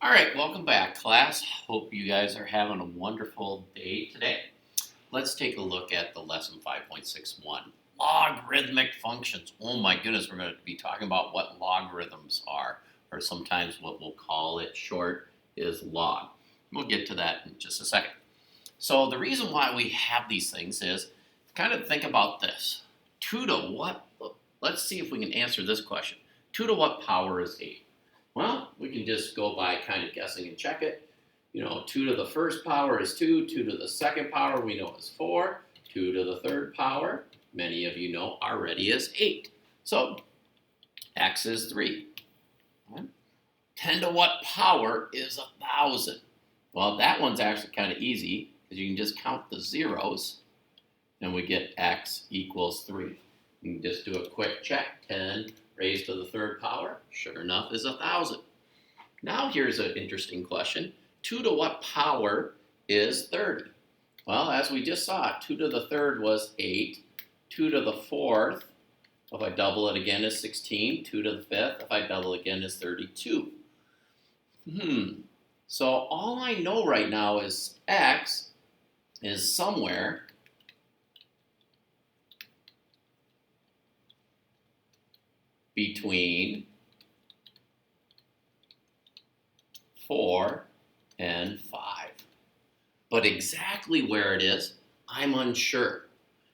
All right, welcome back, class. Hope you guys are having a wonderful day today. Let's take a look at the lesson 5.61, logarithmic functions. Oh my goodness, we're going to be talking about what logarithms are, or sometimes what we'll call it short is log. We'll get to that in just a second. So the reason why we have these things is kind of think about this. 2 to what? Let's see if we can answer this question. 2 to what power is 8? Well, we can just go by kind of guessing and check it. 2 to the first power is 2. 2 to the second power we know is 4. 2 to the third power, many of you know already, is 8. So x is 3. 10 to what power is 1,000? Well, that one's actually kind of easy because you can just count the zeros and we get x equals 3. You can just do a quick check. 10 raised to the third power, sure enough, is 1,000. Now here's an interesting question. 2 to what power is 30? Well, as we just saw, 2 to the third was 8. 2 to the fourth, if I double it again, is 16. 2 to the fifth, if I double again, is 32. So all I know right now is x is somewhere between 4 and 5. But exactly where it is, I'm unsure.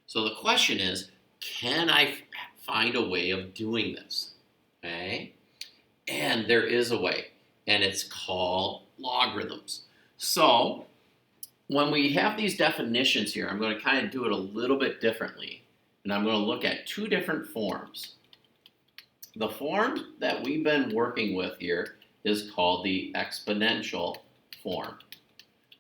So the question is, can I find a way of doing this? Okay? And there is a way, and it's called logarithms. So when we have these definitions here, I'm going to kind of do it a little bit differently. And I'm going to look at two different forms. The form that we've been working with here is called the exponential form.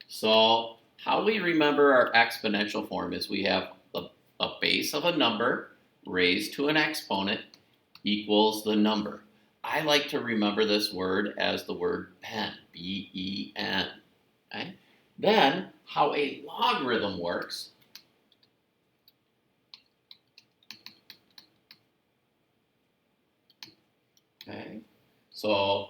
So how we remember our exponential form is we have a base of a number raised to an exponent equals the number. I like to remember this word as the word pen, B-E-N. Okay? Then how a logarithm works Okay, so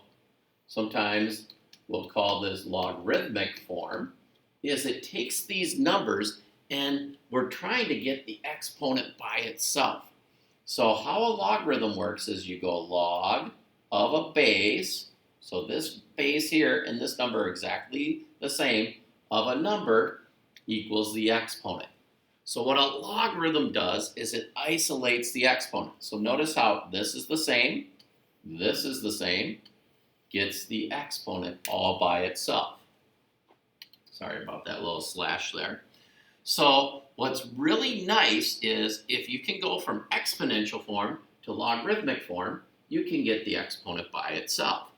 sometimes we'll call this logarithmic form, is it takes these numbers and we're trying to get the exponent by itself. So how a logarithm works is you go log of a base, so this base here and this number are exactly the same, of a number equals the exponent. So what a logarithm does is it isolates the exponent. So notice how this is the same, this is the same, gets the exponent all by itself. Sorry about that little slash there. So what's really nice is if you can go from exponential form to logarithmic form, you can get the exponent by itself.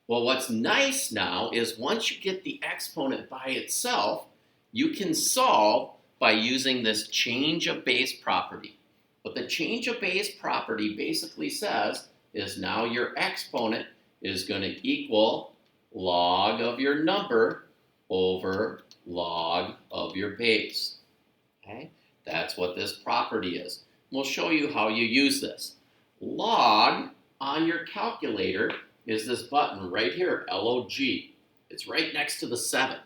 Well, what's nice now is once you get the exponent by itself, you can solve by using this change of base property. What the change of base property basically says is now your exponent is going to equal log of your number over log of your base. Okay? That's what this property is. We'll show you how you use this. Log on your calculator is this button right here, LOG. It's right next to the 7.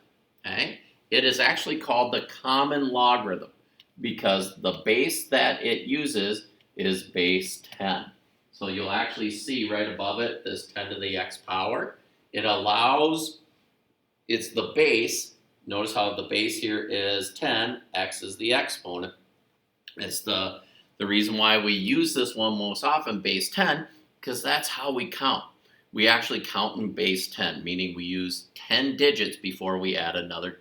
Okay? It is actually called the common logarithm because the base that it uses is base 10. So you'll actually see right above it, this 10 to the x power. It allows, it's the base. Notice how the base here is 10, x is the exponent. It's the reason why we use this one most often, base 10, because that's how we count. We actually count in base 10, meaning we use 10 digits before we add another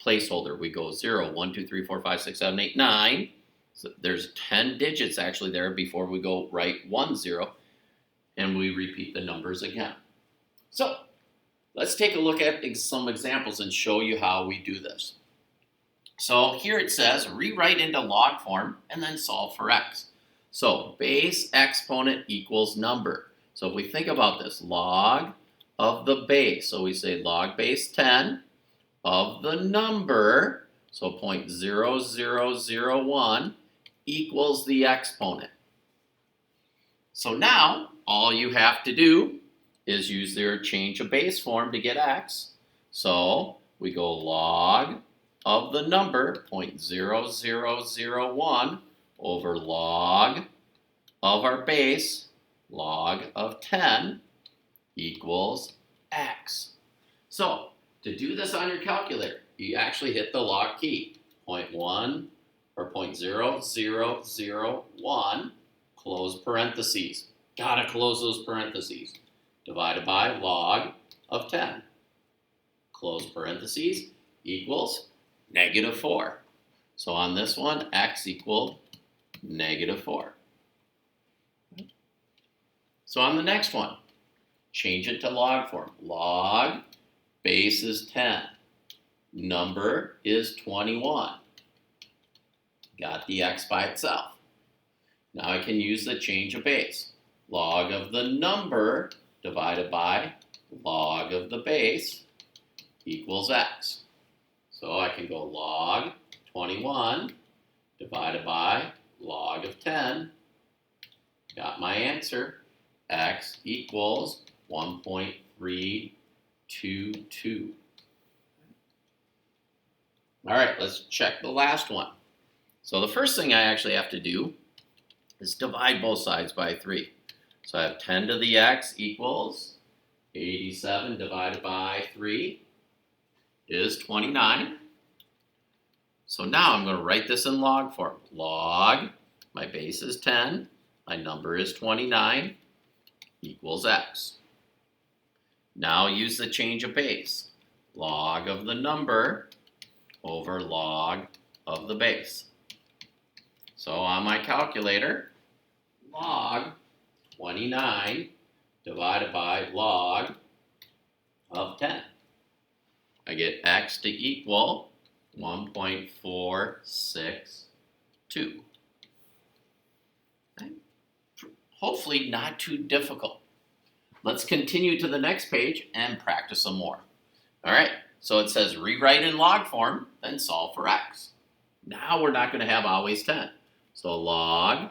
placeholder. We go 0, 1, 2, 3, 4, 5, 6, 7, 8, 9. So there's 10 digits actually there before we go write 1, 0, and we repeat the numbers again. So let's take a look at some examples and show you how we do this. So here it says rewrite into log form and then solve for x. So base exponent equals number. So if we think about this, log of the base, so we say log base 10 of the number, so 0.0001 equals the exponent. So now all you have to do is use their change of base form to get x. So we go log of the number 0.0001 over log of our base, log of 10 equals x. So to do this on your calculator, you actually hit the log key, 0.1 or 0.0001, close parentheses. Gotta close those parentheses. Divided by log of 10. Close parentheses equals -4. So on this one, x equaled -4. So on the next one, change it to log form. Log, base is 10. Number is 21. Got the x by itself. Now I can use the change of base. Log of the number divided by log of the base equals x. So I can go log 21 divided by log of 10. Got my answer. X equals 1.322. All right, let's check the last one. So the first thing I actually have to do is divide both sides by 3. So I have 10 to the x equals 87 divided by 3 is 29. So now I'm going to write this in log form. Log, my base is 10, my number is 29, equals x. Now use the change of base. Log of the number over log of the base. So on my calculator, log 29 divided by log of 10. I get x to equal 1.462. Okay. Hopefully not too difficult. Let's continue to the next page and practice some more. All right, so it says rewrite in log form, then solve for x. Now we're not going to have always 10. So log,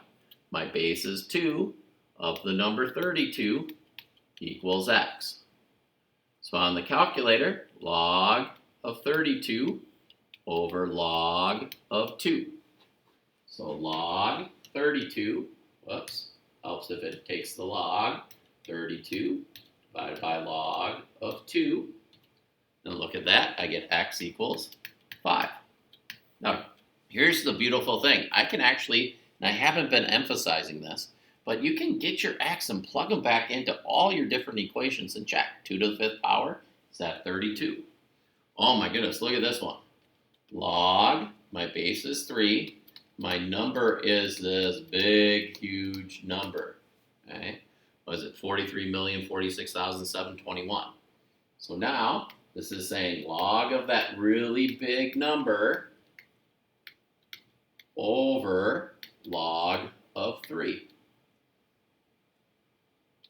my base is 2, of the number 32 equals x. So on the calculator, log of 32 over log of 2. So log 32, whoops, helps if it takes the log, 32 divided by log of 2. And look at that, I get x equals 5. Now, here's the beautiful thing. I can actually, and I haven't been emphasizing this, but you can get your x and plug them back into all your different equations and check. 2 to the 5th power is that 32. Oh my goodness, look at this one. Log, my base is 3. My number is this big, huge number. Okay? Was it 43,046,721? So now, this is saying log of that really big number over log of 3.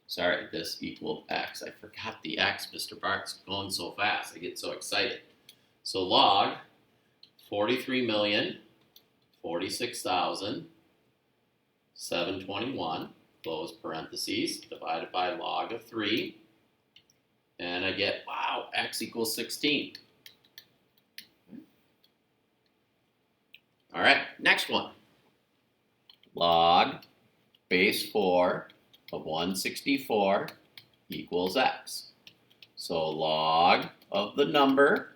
Sorry, this equaled x. I forgot the x. Mr. Bart's going so fast. I get so excited. So log 43,046,721, close parentheses, divided by log of 3. And I get, wow, x equals 16. All right, next one. Log base 4 of 164 equals x. So log of the number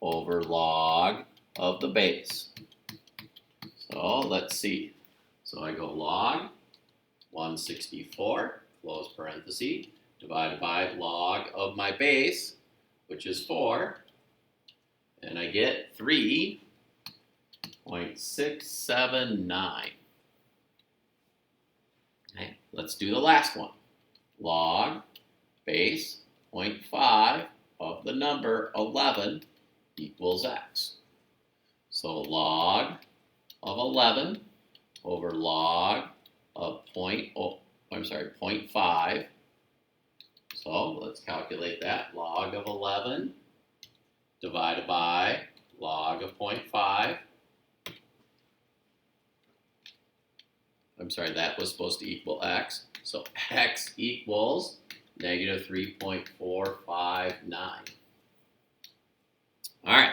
over log of the base. So let's see. So I go log 164, close parenthesis, divided by log of my base, which is 4, and I get 3.679. Okay, let's do the last one. Log base 0.5 of the number 11 equals x. So log of 11 over log of 0.5. So let's calculate that. Log of 11 divided by log of 0.5. I'm sorry, that was supposed to equal x. So x equals negative 3.459. All right.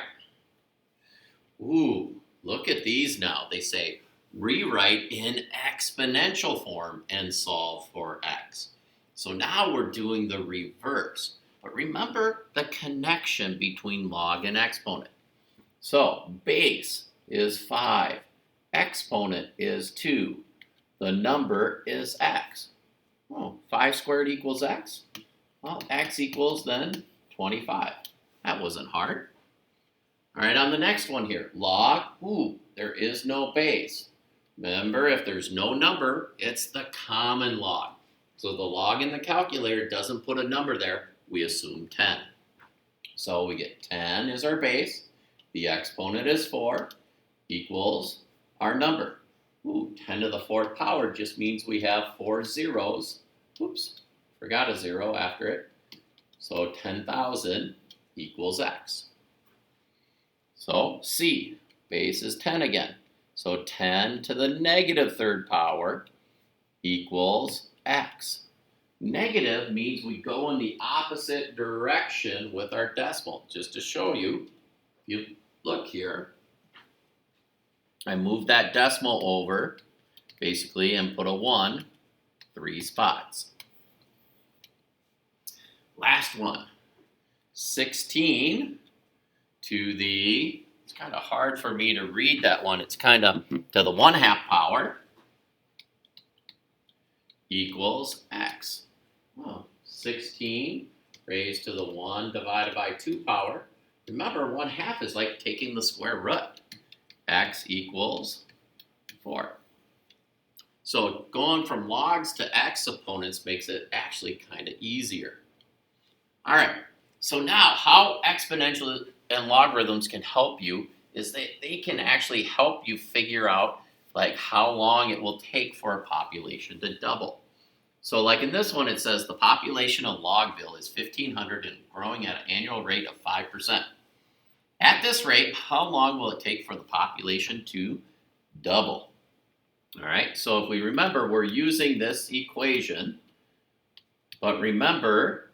Ooh, look at these now. They say rewrite in exponential form and solve for x. So now we're doing the reverse. But remember the connection between log and exponent. So base is 5. Exponent is 2. The number is x. Oh, 5 squared equals x. Well, x equals then 25. That wasn't hard. All right, on the next one here, log, there is no base. Remember, if there's no number, it's the common log. So the log in the calculator doesn't put a number there, we assume 10. So we get 10 is our base, the exponent is 4, equals our number. 10 to the 4th power just means we have 4 zeros. Oops, forgot a 0 after it. So 10,000 equals x. So C, base is 10 again. So 10 to the negative 3rd power equals x. Negative means we go in the opposite direction with our decimal. Just to show you, if you look here, I moved that decimal over, basically, and put a 1, 3 spots. Last one, 16 to the, it's kind of hard for me to read that one, it's kind of to the 1/2 power equals x. Well, 16 raised to the 1 divided by 2 power. Remember, 1/2 is like taking the square root. X equals 4. So going from logs to exponents makes it actually kind of easier. All right, so now how exponential and logarithms can help you is they can actually help you figure out like how long it will take for a population to double. So like in this one, it says the population of Logville is 1,500 and growing at an annual rate of 5%. At this rate, how long will it take for the population to double? All right, so if we remember, we're using this equation, but remember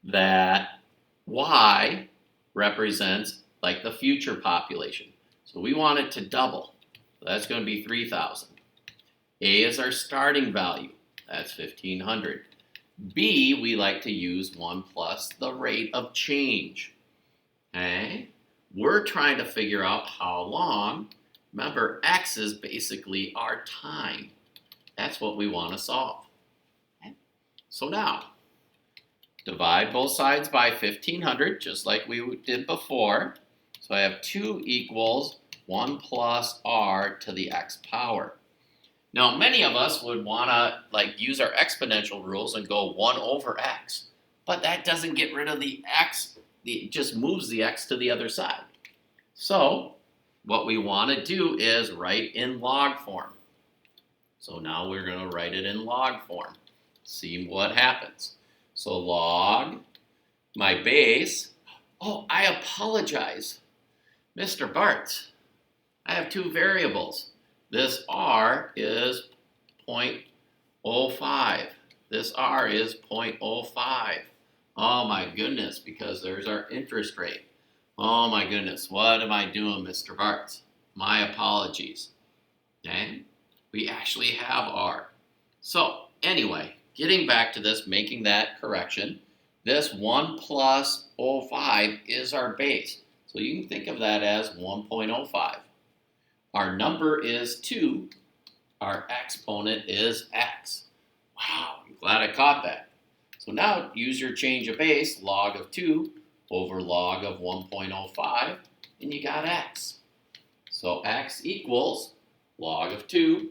that y represents like the future population. So we want it to double. So that's going to be 3,000. A is our starting value. That's 1,500. B, we like to use 1 plus the rate of change. Okay? We're trying to figure out how long. Remember, x is basically our time. That's what we want to solve. Okay? So now, divide both sides by 1,500, just like we did before. So I have 2 equals 1 plus r to the x power. Now, many of us would want to like use our exponential rules and go 1 over x, but that doesn't get rid of the x. It just moves the x to the other side. So what we want to do is write in log form. So now we're going to write it in log form. See what happens. So log, my base, oh, I apologize. Mr. Bartz, I have 2 variables. This r is 0.05. This r is 0.05. Oh my goodness, because there's our interest rate. Oh my goodness, what am I doing, Mr. Bartz? My apologies. Okay, we actually have r. So anyway, getting back to this, making that correction, this 1 plus 0.05 is our base. So you can think of that as 1.05. Our number is 2. Our exponent is x. Wow, I'm glad I caught that. So now use your change of base, log of 2 over log of 1.05, and you got x. So x equals log of 2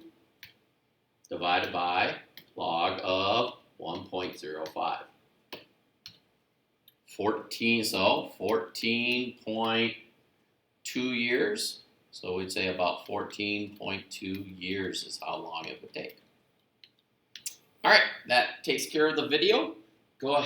divided by log of 1.05. 14.2 years. So we'd say about 14.2 years is how long it would take. All right, that takes care of the video. Go ahead.